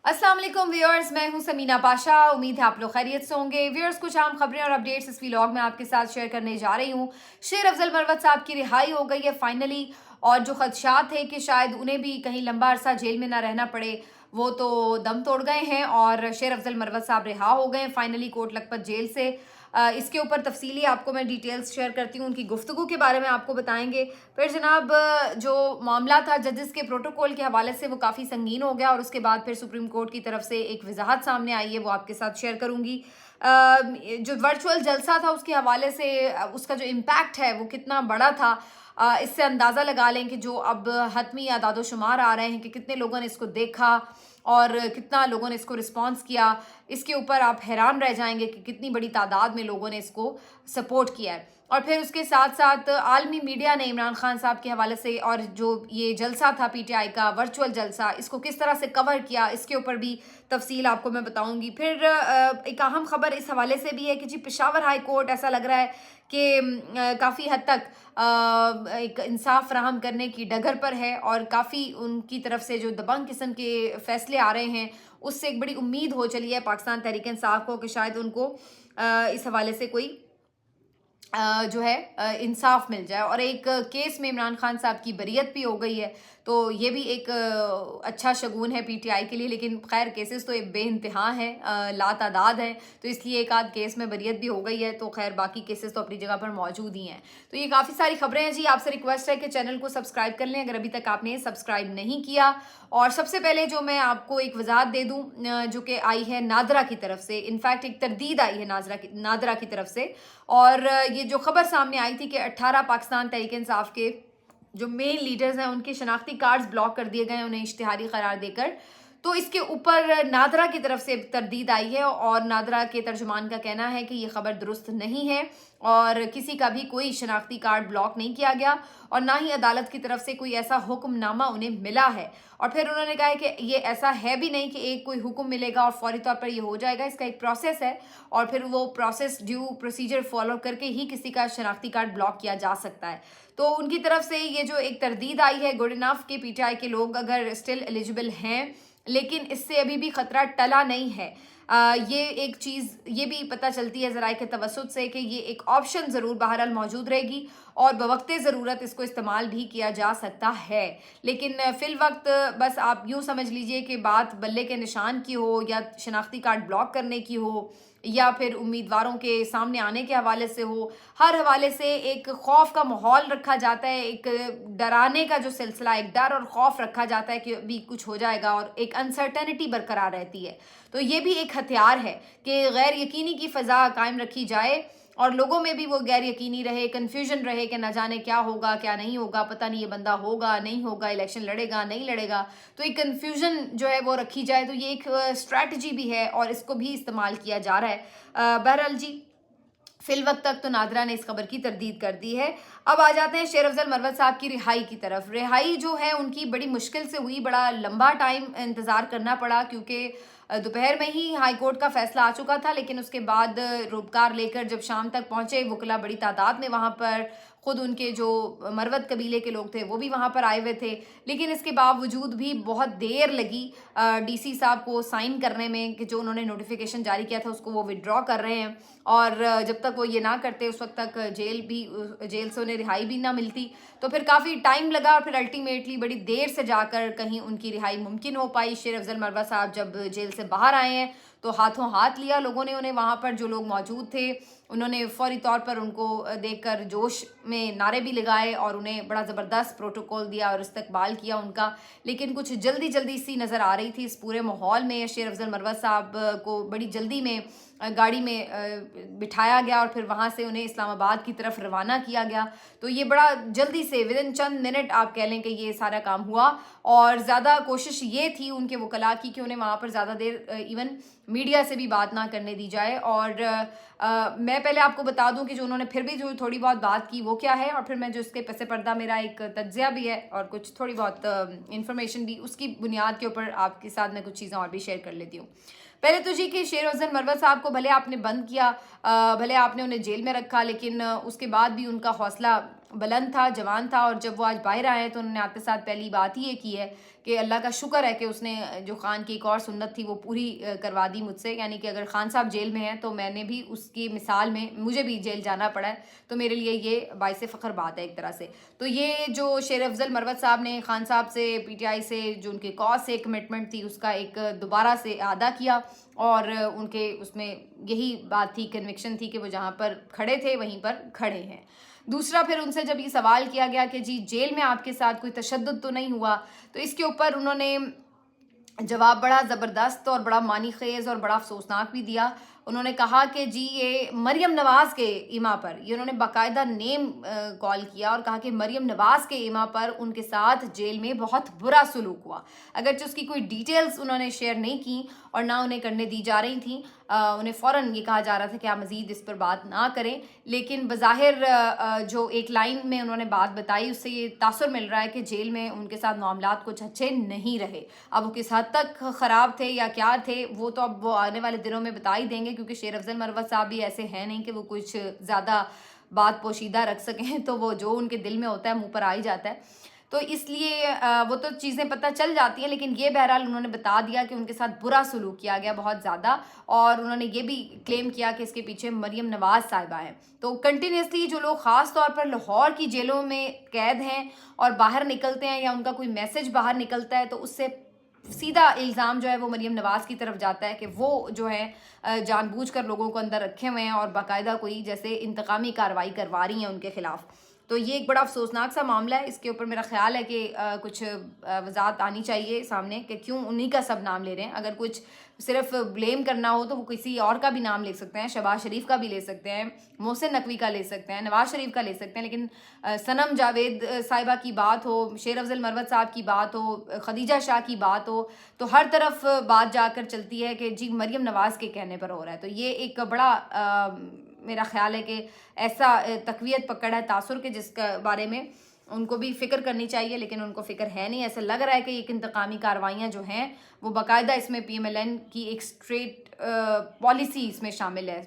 अस्सलाम वालेकुम व्यूअर्स, मैं हूं समीना पाशा। उम्मीद है आप लोग खैरियत से होंगे। व्यूअर्स, कुछ आम खबरें और अपडेट्स इस व्लॉग में आपके साथ शेयर करने जा रही हूं। शेर अफजल मरवत साहब की रिहाई हो गई है फाइनली, और जो खदशात थे कि शायद उन्हें भी कहीं लंबा अरसा जेल में ना रहना पड़े, वो तो दम तोड़ गए हैं और शेर अफजल मरवत साहब रिहा हो गए हैं फाइनली कोट लखपत जेल से। इसके ऊपर तफसीली आपको मैं डिटेल्स शेयर करती हूँ, उनकी गुफ्तगू के बारे में आपको बताएंगे। फिर जनाब, जो मामला था जजेस के प्रोटोकॉल के हवाले से वो काफ़ी संगीन हो गया, और उसके बाद फिर सुप्रीम कोर्ट की तरफ से एक वजाहत सामने आई है, वो आपके साथ शेयर करूंगी। जो वर्चुअल जलसा था उसके हवाले से उसका जो इम्पैक्ट है वो कितना बड़ा था, इससे अंदाज़ा लगा लें कि जो अब हतमी आदाद शुमार आ रहे हैं कि कितने लोगों ने इसको देखा और कितना लोगों ने इसको रिस्पॉन्स किया। इसके ऊपर आप हैरान रह जाएंगे कि कितनी बड़ी तादाद में लोगों ने इसको सपोर्ट किया है। और फिर उसके साथ साथ आलमी मीडिया ने इमरान खान साहब के हवाले से और जो ये जलसा था पीटीआई का वर्चुअल जलसा, इसको किस तरह से कवर किया, इसके ऊपर भी तफसील आपको मैं बताऊंगी। फिर एक अहम खबर इस हवाले से भी है कि जी पेशावर हाई कोर्ट ऐसा लग रहा है कि काफ़ी हद तक एक इंसाफ फराहम करने की डगर पर है, और काफ़ी उनकी तरफ से जो दबंग किस्म के फैसले आ रहे हैं उससे एक बड़ी उम्मीद हो चली है पाकिस्तान तहरीक इंसाफ को कि शायद उनको इस हवाले से कोई जो है इंसाफ मिल जाए। और एक केस में इमरान खान साहब की बरियत भी हो गई है, तो ये भी एक अच्छा शगुन है पीटीआई के लिए। लेकिन खैर केसेस तो एक बेइंतहा हैं, लातादाद हैं, तो इसलिए एक आध केस में बरियत भी हो गई है, तो खैर बाकी केसेस तो अपनी जगह पर मौजूद ही हैं। तो ये काफ़ी सारी खबरें हैं जी। आपसे रिक्वेस्ट है कि चैनल को सब्सक्राइब कर लें अगर अभी तक आपने सब्सक्राइब नहीं किया। और सबसे पहले जो मैं आपको एक वजाहत दे दूं जो कि आई है नादरा की तरफ से, इनफैक्ट एक तरदीद आई है नादरा की तरफ से। और ये जो खबर सामने आई थी कि 18 पाकिस्तान तहरीक इंसाफ के जो मेन लीडर्स हैं उनके शनाख्ती कार्ड्स ब्लॉक कर दिए गए हैं उन्हें इश्तिहारी करार देकर। तो इसके ऊपर नादरा की तरफ से तरदीद आई है, और नादरा के तर्जुमान का कहना है कि ये खबर दुरुस्त नहीं है और किसी का भी कोई शनाख्ती कार्ड ब्लॉक नहीं किया गया, और ना ही अदालत की तरफ से कोई ऐसा हुक्मनामा उन्हें मिला है। और फिर उन्होंने कहा है कि ये ऐसा है भी नहीं कि एक कोई हुक्म मिलेगा और फौरी तौर पर ये हो जाएगा, इसका एक प्रोसेस है, और फिर वो प्रोसेस ड्यू प्रोसीजर फॉलो करके ही किसी का शनाख्ती कार्ड ब्लॉक किया जा सकता है। तो उनकी तरफ से ये जो एक तरदीद आई है, गुड इनफ के पीटीआई के लोग अगर स्टिल एलिजिबल हैं, लेकिन इससे अभी भी खतरा टला नहीं है। ये एक चीज़ ये भी पता चलती है ज़राए के तवस्सुत से कि ये एक ऑप्शन ज़रूर बहरहाल मौजूद रहेगी और बवक्ते ज़रूरत इसको इस्तेमाल भी किया जा सकता है। लेकिन फिल वक्त बस आप यूँ समझ लीजिए कि बात बल्ले के निशान की हो, या शनाख्ती कार्ड ब्लॉक करने की हो, या फिर उम्मीदवारों के सामने आने के हवाले से हो, हर हवाले से एक खौफ का माहौल रखा जाता है, एक डराने का जो सिलसिला, एक डर और खौफ रखा जाता है कि अभी कुछ हो जाएगा, और एक अनसर्टेनिटी बरकरार रहती है। तो ये भी एक हथियार है कि गैर यकीनी की फ़ज़ा कायम रखी जाए और लोगों में भी वो गैर यकीनी रहे, कन्फ्यूजन रहे कि न जाने क्या होगा क्या नहीं होगा, पता नहीं ये बंदा होगा नहीं होगा, इलेक्शन लड़ेगा नहीं लड़ेगा। तो एक कन्फ्यूजन जो है वो रखी जाए, तो ये एक स्ट्रैटेजी भी है और इसको भी इस्तेमाल किया जा रहा है। बहरहाल जी, फिल वक्त तक तो नादरा ने इस खबर की तरदीद कर दी है। अब आ जाते हैं शेर अफजल मरवत साहब की रिहाई की तरफ। रिहाई जो है उनकी बड़ी मुश्किल से हुई, बड़ा लंबा टाइम इंतज़ार करना पड़ा, क्योंकि दोपहर में ही हाई कोर्ट का फैसला आ चुका था, लेकिन उसके बाद रोबकार लेकर जब शाम तक पहुंचे वकला बड़ी तादाद में वहां पर, खुद उनके जो मरवत कबीले के लोग थे वो भी वहां पर आए हुए थे, लेकिन इसके बावजूद भी बहुत देर लगी डीसी साहब को साइन करने में कि जो उन्होंने नोटिफिकेशन जारी किया था उसको वो विड्रॉ कर रहे हैं, और जब तक वो ये ना करते उस वक्त तक जेल से उन्हें रिहाई भी ना मिलती। तो फिर काफ़ी टाइम लगा और फिर अल्टीमेटली बड़ी देर से जाकर कहीं उनकी रिहाई मुमकिन हो पाई। शेर अफजल मरवत साहब जब जेल से बाहर आए हैं तो हाथों हाथ लिया लोगों ने उन्हें, वहाँ पर जो लोग मौजूद थे उन्होंने फौरी तौर पर उनको देखकर जोश में नारे भी लगाए और उन्हें बड़ा ज़बरदस्त प्रोटोकॉल दिया और इस्तकबाल किया उनका। लेकिन कुछ जल्दी जल्दी सी नज़र आ रही थी इस पूरे माहौल में। शेर अफजल मरवत साहब को बड़ी जल्दी में गाड़ी में बिठाया गया और फिर वहाँ से उन्हें इस्लामाबाद की तरफ रवाना किया गया। तो ये बड़ा जल्दी से विदिन चंद मिनट आप कह लें कि ये सारा काम हुआ, और ज़्यादा कोशिश ये थी उनके वकला की कि उन्हें वहाँ पर ज़्यादा देर इवन मीडिया से भी बात ना करने दी जाए। और मैं पहले आपको बता दूं कि जो उन्होंने फिर भी जो थोड़ी बहुत बात की वो क्या है, और फिर मैं जो इसके पसे पर्दा मेरा एक तज्ज़िया भी है और कुछ थोड़ी बहुत इन्फॉर्मेशन भी, उसकी बुनियाद के ऊपर आपके साथ मैं कुछ चीज़ें और भी शेयर कर लेती हूँ। पहले तो जी कि शेर अफजल मरवत साहब को भले आपने बंद किया, भले आपने उन्हें जेल में रखा, लेकिन उसके बाद भी उनका हौसला बुलंद था, जवान था, और जब वो आज बाहर आए तो उन्होंने आते साथ पहली बात ही ये की है कि अल्लाह का शुक्र है कि उसने जो खान की एक और सुन्नत थी वो पूरी करवा दी मुझसे। यानी कि अगर खान साहब जेल में हैं तो मैंने भी उसकी मिसाल में मुझे भी जेल जाना पड़ा है, तो मेरे लिए ये बाइस फ़ख्र बात है एक तरह से। तो ये जो शेर अफजल मरवत साहब ने खान साहब से, PTI से जो उनके कॉज से कमिटमेंट थी उसका एक दोबारा से अदा किया, और उनके उसमें यही बात थी, कन्विक्शन थी कि वो जहाँ पर खड़े थे वहीं पर खड़े हैं। दूसरा, फिर उनसे जब ये सवाल किया गया कि जी जेल में आपके साथ कोई तशद्दुद तो नहीं हुआ, तो इसके ऊपर उन्होंने जवाब बड़ा ज़बरदस्त और बड़ा मानी खेज़ और बड़ा अफसोसनाक भी दिया। उन्होंने कहा कि जी ये मरियम नवाज़ के इमा पर, ये उन्होंने बाकायदा नेम कॉल किया और कहा कि मरियम नवाज़ के इमा पर उनके साथ जेल में बहुत बुरा सलूक हुआ। अगरचे उसकी कोई डिटेल्स उन्होंने शेयर नहीं की और ना उन्हें करने दी जा रही थी, उन्हें फ़ौरन ये कहा जा रहा था कि आप मज़ीद इस पर बात ना करें, लेकिन बज़ाहिर जो एक लाइन में उन्होंने बात बताई उससे ये तासुर मिल रहा है कि जेल में उनके साथ मामलात कुछ अच्छे नहीं रहे। अब वो किस हद तक ख़राब थे या क्या थे वो तो अब वो आने वाले दिनों में बता ही देंगे, क्योंकि शेर अफजल मरवत साहब भी ऐसे हैं नहीं कि वो कुछ ज़्यादा बात पोशीदा रख सकें, तो वो जो उनके दिल में होता है मुँह पर आ ही जाता है। तो इसलिए वो तो चीज़ें पता चल जाती हैं, लेकिन ये बहरहाल उन्होंने बता दिया कि उनके साथ बुरा सलूक किया गया बहुत ज़्यादा, और उन्होंने ये भी क्लेम किया कि इसके पीछे मरियम नवाज़ साहिबा हैं। तो कंटिन्यूसली जो लोग ख़ास तौर पर लाहौर की जेलों में कैद हैं और बाहर निकलते हैं या उनका कोई मैसेज बाहर निकलता है, तो उससे सीधा इल्ज़ाम जो है वो मरियम नवाज़ की तरफ जाता है कि वो जो है जानबूझकर लोगों को अंदर रखे हुए हैं और बाकायदा कोई जैसे इंतकामी कार्रवाई करवा रही हैं उनके ख़िलाफ़। तो ये एक बड़ा अफसोसनाक सा मामला है। इसके ऊपर मेरा ख्याल है कि कुछ वजाहत आनी चाहिए सामने कि क्यों उन्हीं का सब नाम ले रहे हैं। अगर कुछ सिर्फ ब्लेम करना हो तो वो किसी और का भी नाम ले सकते हैं, शहबाज शरीफ का भी ले सकते हैं, मोहसिन नकवी का ले सकते हैं, नवाज शरीफ का ले सकते हैं, लेकिन सनम जावेद साहिबा की बात हो, शेर अफजल मरवत साहब की बात हो, खदीजा शाह की बात हो, तो हर तरफ बात जाकर चलती है कि जी मरियम नवाज़ के कहने पर हो रहा है। तो ये एक बड़ा मेरा ख्याल है कि ऐसा तकवीत पकड़ है तासुर के जिसके बारे में उनको भी फ़िक्र करनी चाहिए, लेकिन उनको फ़िक्र है नहीं। ऐसा लग रहा है कि एक इंतकामी कार्रवाइयाँ जो हैं वो बाकायदा इसमें PMLN की एक स्ट्रेट पॉलिसी इसमें शामिल है।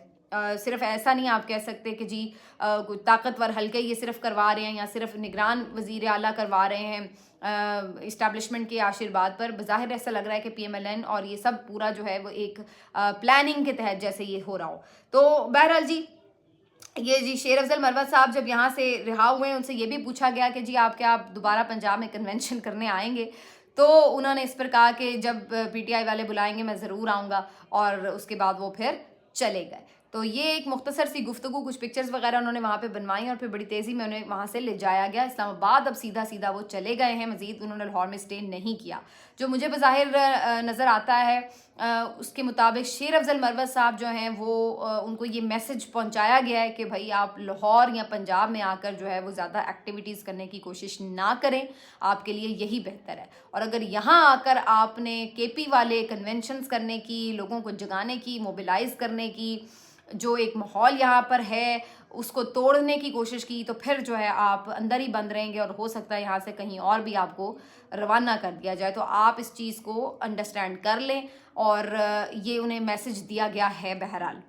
सिर्फ ऐसा नहीं आप कह सकते कि जी कोई ताकतवर हल्के ये सिर्फ करवा रहे हैं या सिर्फ निगरान वज़ीर आला करवा रहे हैं इस्टेब्लिशमेंट के आशीर्वाद पर। बज़ाहिर ऐसा लग रहा है कि PMLN और ये सब पूरा जो है वो एक प्लानिंग के तहत जैसे ये हो रहा हो। तो बहरहाल जी शेर अफजल मरवत साहब जब यहाँ से रिहा हुए, उनसे ये भी पूछा गया कि जी आप दोबारा पंजाब में कन्वेंशन करने आएंगे, तो उन्होंने इस पर कहा कि जब PTI वाले बुलाएंगे मैं ज़रूर आऊँगा, और उसके बाद वो फिर चले गए। तो ये एक मुख्तसर सी गुफ्तगू, कुछ पिक्चर्स वगैरह उन्होंने वहाँ पे बनवाई और फिर बड़ी तेज़ी में उन्हें वहाँ से ले जाया गया इस्लामाबाद। अब सीधा वो चले गए हैं, मज़ीद उन्होंने लाहौर में स्टे नहीं किया। जो मुझे बज़ाहिर नज़र आता है उसके मुताबिक शेर अफजल मरवत साहब जो हैं वो उनको ये मैसेज पहुँचाया गया है कि भाई आप लाहौर या पंजाब में आकर जो है वो ज़्यादा एक्टिविटीज़ करने की कोशिश ना करें, आपके लिए यही बेहतर है। और अगर यहाँ आकर आपने KP वाले कन्वेंशंस करने की, लोगों को जगाने की, मोबिलाइज़ करने की, जो एक माहौल यहाँ पर है उसको तोड़ने की कोशिश की, तो फिर जो है आप अंदर ही बंद रहेंगे और हो सकता है यहाँ से कहीं और भी आपको रवाना कर दिया जाए। तो आप इस चीज़ को अंडरस्टैंड कर लें, और ये उन्हें मैसेज दिया गया है बहरहाल।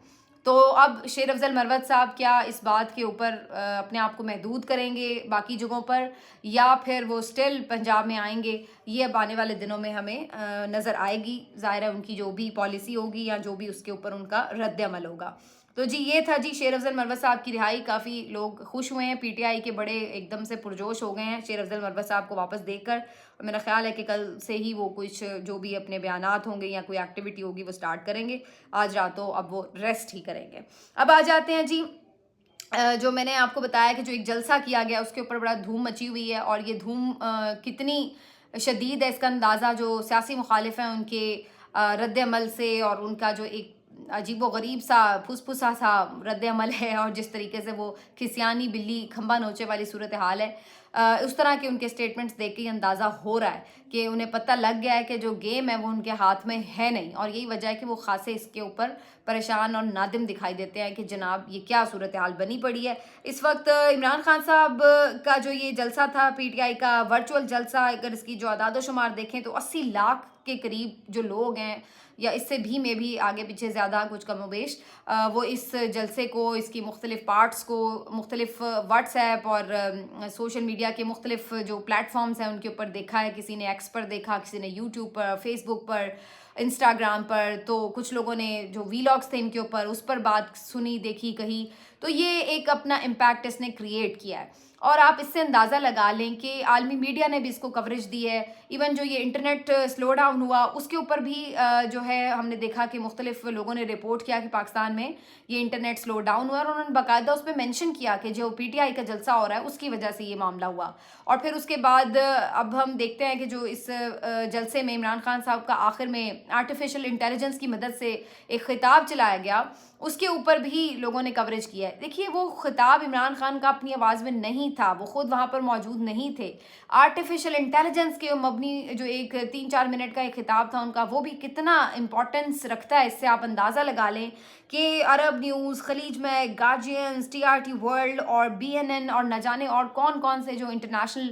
तो अब शेर अफजल मरवत साहब क्या इस बात के ऊपर अपने आप को महदूद करेंगे बाकी जगहों पर, या फिर वो स्टिल पंजाब में आएंगे, ये अब आने वाले दिनों में हमें नज़र आएगी। ज़ाहिर है उनकी जो भी पॉलिसी होगी या जो भी उसके ऊपर उनका रद्द अमल होगा। तो जी ये था जी शेर अफजल मरवत साहब की रिहाई। काफ़ी लोग खुश हुए हैं, PTI के बड़े एकदम से पुरजोश हो गए हैं शेर अफजल मरवत साहब को वापस देखकर। और मेरा ख्याल है कि कल से ही वो कुछ जो भी अपने बयानात होंगे या कोई एक्टिविटी होगी वो स्टार्ट करेंगे। आज रातों अब वो रेस्ट ही करेंगे। अब आ जाते हैं जी जो मैंने आपको बताया कि जो एक जलसा किया गया उसके ऊपर बड़ा धूम मची हुई है, और ये धूम कितनी शदीद है इसका अंदाज़ा जो सियासी मुखालिफ हैं उनके रद्द अमल से, और उनका जो एक अजीबो गरीब सा फुसफुसा सा रद्द अमल है, और जिस तरीके से वो खिसियानी बिल्ली खंबा नोचे वाली सूरत हाल है, उस तरह के उनके स्टेटमेंट्स देख के अंदाज़ा हो रहा है कि उन्हें पता लग गया है कि जो गेम है वो उनके हाथ में है नहीं, और यही वजह है कि वो खासे इसके ऊपर परेशान और नादिम दिखाई देते हैं कि जनाब ये क्या सूरत हाल बनी पड़ी है। इस वक्त इमरान खान साहब का जो ये जलसा था PTI का वर्चुअल जलसा, अगर इसकी जो आदाद शुमार देखें तो 80 लाख کے قریب جو لوگ ہیں یا اس سے بھی میں بھی آگے پیچھے زیادہ کچھ کم و بیش وہ اس جلسے کو، اس کی مختلف پارٹس کو مختلف واٹس ایپ اور سوشل میڈیا کے مختلف جو پلیٹ فارمز ہیں ان کے اوپر دیکھا ہے. کسی نے ایکس پر دیکھا, کسی نے یوٹیوب پر, فیس بک پر, انسٹاگرام پر, تو کچھ لوگوں نے جو ویلاگس تھے ان کے اوپر اس پر بات سنی, دیکھی, کہی. تو یہ ایک اپنا امپیکٹ اس نے کریٹ کیا ہے. اور آپ اس سے اندازہ لگا لیں کہ عالمی میڈیا نے بھی اس کو کوریج دی ہے. ایون جو یہ انٹرنیٹ سلو ڈاؤن ہوا اس کے اوپر بھی جو ہے ہم نے دیکھا کہ مختلف لوگوں نے رپورٹ کیا کہ پاکستان میں یہ انٹرنیٹ سلو ڈاؤن ہوا, اور انہوں نے باقاعدہ اس پہ مینشن کیا کہ جو پی ٹی آئی کا جلسہ ہو رہا ہے اس کی وجہ سے یہ معاملہ ہوا. اور پھر اس کے بعد اب ہم دیکھتے ہیں کہ جو اس جلسے میں عمران خان صاحب کا آخر میں آرٹیفیشل انٹیلیجنس کی مدد سے ایک خطاب چلایا گیا, اس کے اوپر بھی لوگوں نے کوریج کیا ہے. دیکھیے وہ خطاب عمران خان کا اپنی آواز میں نہیں تھا, وہ خود وہاں پر موجود نہیں تھے. آرٹیفیشل انٹیلیجنس کے مبنی جو ایک 3-4 منٹ کا ایک خطاب تھا ان کا, وہ بھی کتنا امپورٹنس رکھتا ہے. اس سے آپ اندازہ لگا لیں کہ عرب نیوز, خلیج میں, گارجینز, ٹی آر ٹی ورلڈ اور بی این این اور نہ جانے اور کون کون سے جو انٹرنیشنل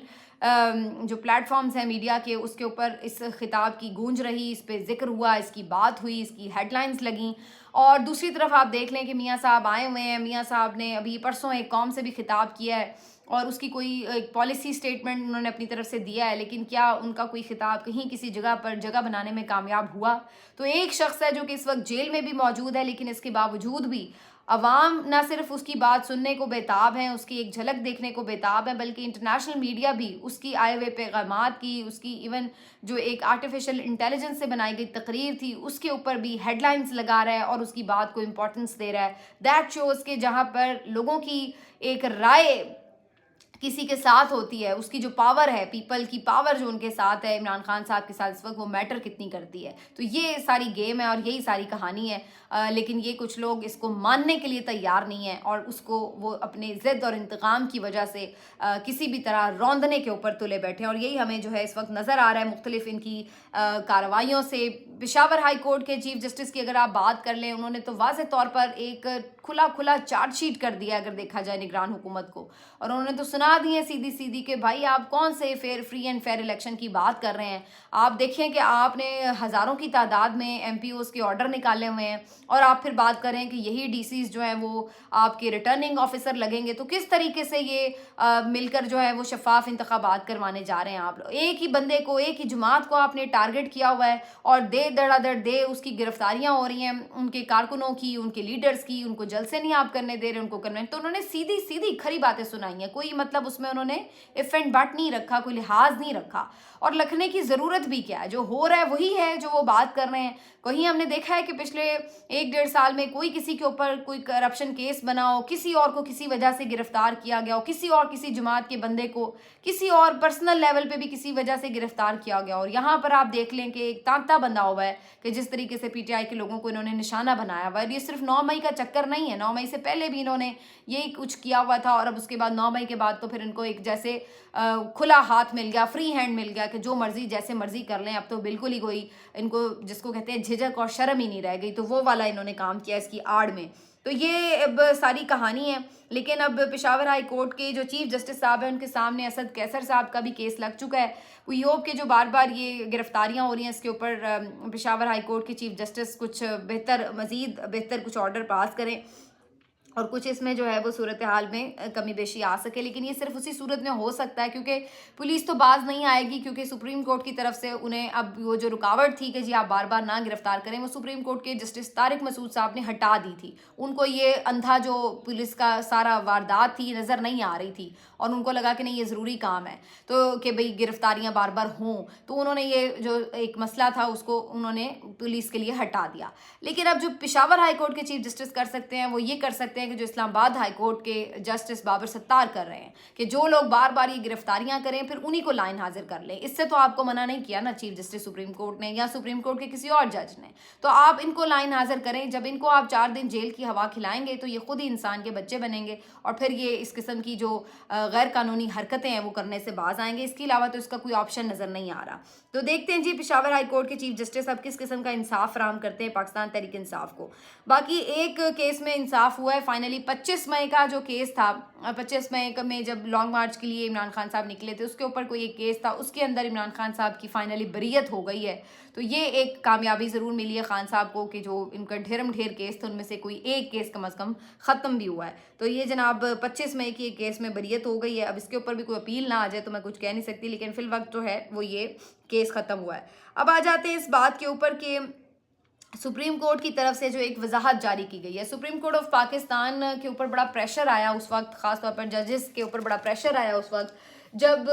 جو پلیٹ فارمز ہیں میڈیا کے, اس کے اوپر اس خطاب کی گونج رہی, اس پہ ذکر ہوا, اس کی بات ہوئی, اس کی ہیڈ لائنز لگیں. اور دوسری طرف آپ دیکھ لیں کہ میاں صاحب آئے ہوئے ہیں, میاں صاحب نے ابھی پرسوں ایک قوم سے بھی خطاب کیا ہے اور اس کی کوئی ایک پالیسی سٹیٹمنٹ انہوں نے اپنی طرف سے دیا ہے, لیکن کیا ان کا کوئی خطاب کہیں کسی جگہ پر جگہ بنانے میں کامیاب ہوا؟ تو ایک شخص ہے جو کہ اس وقت جیل میں بھی موجود ہے, لیکن اس کے باوجود بھی عوام نہ صرف اس کی بات سننے کو بیتاب ہیں, اس کی ایک جھلک دیکھنے کو بیتاب ہے, بلکہ انٹرنیشنل میڈیا بھی اس کی آئے ہوئے پیغامات کی, اس کی ایون جو ایک آرٹیفیشل انٹیلیجنس سے بنائی گئی تقریر تھی اس کے اوپر بھی ہیڈ لائنز لگا رہا ہے اور اس کی بات کو امپورٹنس دے رہا ہے. دیٹ شوز کہ جہاں پر لوگوں کی ایک رائے کسی کے ساتھ ہوتی ہے, اس کی جو پاور ہے, پیپل کی پاور جو ان کے ساتھ ہے, عمران خان صاحب کے ساتھ اس وقت وہ میٹر کتنی کرتی ہے. تو یہ ساری گیم ہے اور یہی ساری کہانی ہے, لیکن یہ کچھ لوگ اس کو ماننے کے لیے تیار نہیں ہیں اور اس کو وہ اپنے ضد اور انتقام کی وجہ سے کسی بھی طرح روندنے کے اوپر تلے بیٹھے ہیں. اور یہی ہمیں جو ہے اس وقت نظر آ رہا ہے مختلف ان کی کارروائیوں سے. پشاور ہائی کورٹ کے چیف جسٹس کی اگر آپ بات کر لیں, انہوں نے تو واضح طور پر ایک کھلا چارج شیٹ کر دیا اگر دیکھا جائے نگران حکومت کو, اور انہوں نے تو سنا دی ہے سیدھی کہ بھائی آپ کون سے فری اینڈ فیئر الیکشن کی بات کر رہے ہیں. آپ دیکھیں کہ آپ نے ہزاروں کی تعداد میں ایم پی اوز کے آرڈر نکالے ہوئے ہیں اور آپ پھر بات کریں کہ یہی ڈی سیز جو ہیں وہ آپ کے ریٹرننگ آفیسر لگیں گے, تو کس طریقے سے یہ مل کر جو ہے وہ شفاف انتخابات کروانے جا رہے ہیں آپ لوگ. ایک ہی بندے کو, ایک ہی جماعت کو آپ نے ٹارگٹ کیا ہوا ہے اور دڑا دڑ اس کی گرفتاریاں ہو رہی ہیں, ان کے کارکنوں کی, ان کے لیڈرز کی, ان کو جلسے نہیں آپ کرنے دے رہے, ان کو کرنے. تو انہوں نے سیدھی کھری باتیں سنائی ہیں, کوئی مطلب اس میں انہوں نے اف اینڈ بٹ نہیں رکھا, کوئی لحاظ نہیں رکھا. اور لکھنے کی ضرورت بھی کیا ہے, جو ہو رہا ہے وہی ہے جو وہ بات کر رہے ہیں. کہیں ہم نے دیکھا ہے کہ پچھلے 1-1.5 سال میں کوئی کسی کے اوپر کوئی کرپشن کیس بنا ہو, کسی اور کو کسی وجہ سے گرفتار کیا گیا ہو, کسی جماعت کے بندے کو کسی اور پرسنل لیول پہ بھی کسی وجہ سے گرفتار کیا گیا. اور یہاں پر آپ دیکھ لیں کہ ایک تانتا بندہ ہوا ہے کہ جس طریقے سے پی ٹی آئی کے لوگوں کو انہوں نے نشانہ بنایا ہوا ہے. یہ صرف 9 مئی کا چکر نہیں ہے, 9 مئی سے پہلے بھی انہوں نے یہی کچھ کیا ہوا تھا, اور اب اس کے بعد 9 مئی کے بعد تو پھر ان کو ایک جیسے کھلا ہاتھ مل گیا, فری ہینڈ مل گیا کہ جو مرضی جیسے مرضی کر لیں. اب تو بالکل ہی کوئی ان کو جس کو کہتے ہیں جھجک اور شرم ہی نہیں رہ گئی, تو وہ والا انہوں نے کام کیا اس کی آڑ میں. تو یہ اب ساری کہانی ہے. لیکن اب پشاور ہائی کورٹ کے جو چیف جسٹس صاحب ہیں ان کے سامنے اسد کیسر صاحب کا بھی کیس لگ چکا ہے. وی ہوپ کے جو بار یہ گرفتاریاں ہو رہی ہیں اس کے اوپر پشاور ہائی کورٹ کے چیف جسٹس کچھ مزید بہتر کچھ آرڈر پاس کریں اور کچھ اس میں جو ہے وہ صورتحال میں کمی بیشی آ سکے. لیکن یہ صرف اسی صورت میں ہو سکتا ہے کیونکہ پولیس تو باز نہیں آئے گی, کیونکہ سپریم کورٹ کی طرف سے انہیں اب وہ جو رکاوٹ تھی کہ جی آپ بار نہ گرفتار کریں, وہ سپریم کورٹ کے جسٹس طارق مسعود صاحب نے ہٹا دی تھی. ان کو یہ اندھا جو پولیس کا سارا واردات تھی نظر نہیں آ رہی تھی, اور ان کو لگا کہ نہیں یہ ضروری کام ہے تو کہ بھئی گرفتاریاں بار ہوں, تو انہوں نے یہ جو ایک مسئلہ تھا اس کو انہوں نے پولیس کے لیے ہٹا دیا. لیکن اب جو پشاور ہائی کورٹ کے چیف جسٹس کر سکتے ہیں وہ یہ کر سکتے ہیں کہ جو اسلام آباد ہائی کورٹ کے جسٹس بابر ستار کر رہے ہیں کہ جو لوگ بار یہ گرفتاریاں کریں پھر انہی کو لائن حاضر کر لیں. اس سے تو آپ کو منع نہیں کیا نا چیف جسٹس سپریم کورٹ نے یا سپریم کورٹ کے کسی اور جج نے, تو آپ ان کو لائن حاضر کریں. جب ان کو آپ 4 دن جیل کی ہوا کھلائیں گے تو یہ خود ہی انسان کے بچے بنیں گے اور پھر یہ اس قسم کی جو غیر قانونی حرکتیں ہیں وہ کرنے سے باز آئیں گے. اس کے علاوہ تو اس کا کوئی آپشن نظر نہیں آ رہا. تو دیکھتے ہیں جی پشاور ہائی کورٹ کے چیف جسٹس اب کس قسم کا انصاف فراہم کرتے ہیں پاکستان تحریک انصاف کو. باقی ایک کیس میں انصاف ہوا ہے فائنلی. 25 مئی کا جو کیس تھا, 25 مئی میں جب لانگ مارچ کے لیے عمران خان صاحب نکلے تھے اس کے اوپر کوئی ایک کیس تھا, اس کے اندر عمران خان صاحب کی فائنلی بریت ہو گئی ہے. تو یہ ایک کامیابی ضرور ملی ہے خان صاحب کو کہ جو ان کا ڈھیرم ڈھیر کیس تھے ان میں سے کوئی ایک کیس کم از کم ختم بھی ہوا ہے. تو یہ جناب 25 مئی کی ایک کیس میں بریت ہو گئی ہے. اب اس کے اوپر بھی کوئی اپیل نہ آ جائے تو میں کچھ کہہ نہیں سکتی, لیکن فی الوقت جو ہے وہ یہ کیس ختم ہوا ہے. اب آ جاتے ہیں اس بات کے اوپر کہ سپریم کورٹ کی طرف سے جو ایک وضاحت جاری کی گئی ہے. سپریم کورٹ آف پاکستان کے اوپر بڑا پریشر آیا اس وقت, خاص طور پر ججز کے اوپر بڑا پریشر آیا اس وقت جب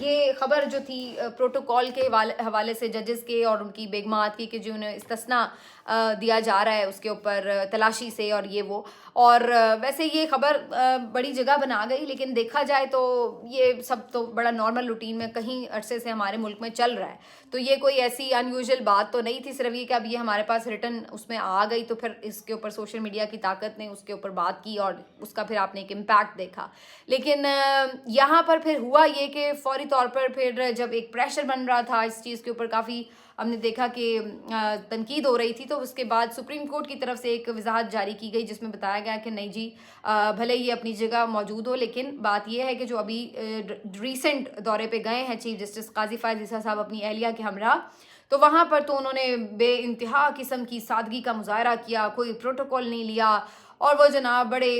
یہ خبر جو تھی پروٹوکول کے حوالے سے ججز کے اور ان کی بیگمات کی کہ جو انہیں استثناء دیا جا رہا ہے اس کے اوپر تلاشی سے اور یہ وہ, اور ویسے یہ خبر بڑی جگہ بنا گئی, لیکن دیکھا جائے تو یہ سب تو بڑا نارمل روٹین میں کہیں عرصے سے ہمارے ملک میں چل رہا ہے. تو یہ کوئی ایسی ان یوزول بات تو نہیں تھی, صرف یہ کہ اب یہ ہمارے پاس ریٹن اس میں آ گئی تو پھر اس کے اوپر سوشل میڈیا کی طاقت نے اس کے اوپر بات کی اور اس کا پھر آپ نے ایک امپیکٹ دیکھا. لیکن یہاں پر پھر ہوا یہ کہ فوری طور پر پھر جب ایک پریشر بن رہا تھا اس چیز کے اوپر, کافی ہم نے دیکھا کہ تنقید ہو رہی تھی, تو اس کے بعد سپریم کورٹ کی طرف سے ایک وضاحت جاری کی گئی جس میں بتایا گیا کہ نہیں جی بھلے یہ اپنی جگہ موجود ہو, لیکن بات یہ ہے کہ جو ابھی ریسنٹ دورے پہ گئے ہیں چیف جسٹس قاضی فائز عیسیٰ صاحب اپنی اہلیہ کے ہمراہ, تو وہاں پر تو انہوں نے بے انتہا قسم کی سادگی کا مظاہرہ کیا, کوئی پروٹوکول نہیں لیا, اور وہ جناب بڑے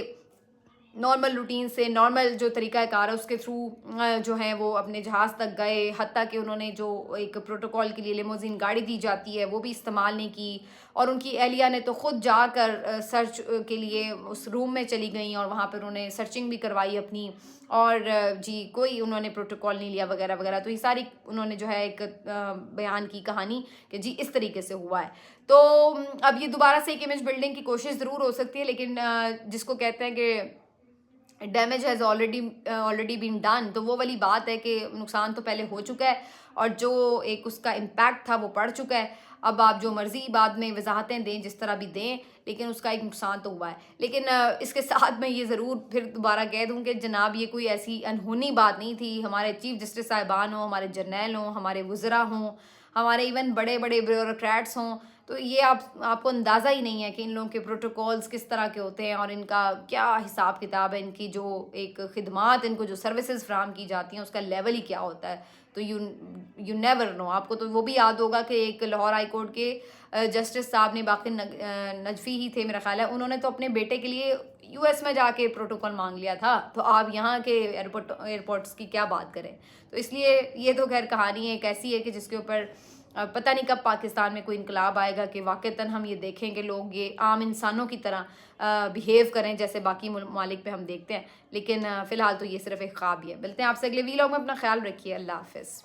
نارمل روٹین سے نارمل جو طریقہ کار ہے اس کے تھرو جو ہیں وہ اپنے جہاز تک گئے, حتیٰ کہ انہوں نے جو ایک پروٹوکول کے لیے لیموزین گاڑی دی جاتی ہے وہ بھی استعمال نہیں کی, اور ان کی اہلیہ نے تو خود جا کر سرچ کے لیے اس روم میں چلی گئیں اور وہاں پر انہوں نے سرچنگ بھی کروائی اپنی, اور جی کوئی انہوں نے پروٹوکول نہیں لیا وغیرہ وغیرہ. تو یہ ساری انہوں نے جو ہے ایک بیان کی کہانی کہ جی اس طریقے سے ہوا ہے. تو اب یہ دوبارہ سے ایک امیج بلڈنگ کی کوشش ضرور ہو سکتی ہے, لیکن جس کو کہتے ہیں کہ damage has already been done, تو وہ والی بات ہے کہ نقصان تو پہلے ہو چکا ہے اور جو ایک اس کا امپیکٹ تھا وہ پڑ چکا ہے. اب آپ جو مرضی بعد میں وضاحتیں دیں جس طرح بھی دیں, لیکن اس کا ایک نقصان تو ہوا ہے. لیکن اس کے ساتھ میں یہ ضرور پھر دوبارہ کہہ دوں کہ جناب یہ کوئی ایسی انہونی بات نہیں تھی. ہمارے چیف جسٹس صاحبان ہوں, ہمارے جرنیل ہوں, ہمارے وزراء ہوں, ہمارے ایون بڑے بڑے بیوروکریٹس ہوں, تو یہ آپ کو اندازہ ہی نہیں ہے کہ ان لوگوں کے پروٹوکولز کس طرح کے ہوتے ہیں اور ان کا کیا حساب کتاب ہے, ان کی جو ایک خدمات, ان کو جو سروسز فراہم کی جاتی ہیں اس کا لیول ہی کیا ہوتا ہے. تو یو نیور نو. آپ کو تو وہ بھی یاد ہوگا کہ ایک لاہور ہائی کورٹ کے جسٹس صاحب نے, باقی نجفی ہی تھے میرا خیال ہے, انہوں نے تو اپنے بیٹے کے لیے یو ایس میں جا کے پروٹوکول مانگ لیا تھا, تو آپ یہاں کے ایئرپورٹس کی کیا بات کریں. تو اس لیے یہ تو خیر کہانی ایک ایسی ہے کہ جس کے اوپر پتہ نہیں کب پاکستان میں کوئی انقلاب آئے گا کہ واقعتاً ہم یہ دیکھیں کہ لوگ یہ عام انسانوں کی طرح بیہیو کریں جیسے باقی ممالک پہ ہم دیکھتے ہیں. لیکن فی الحال تو یہ صرف ایک خواب ہی ہے. ملتے ہیں آپ سے اگلے ویلاگ میں, اپنا خیال رکھیے, اللہ حافظ.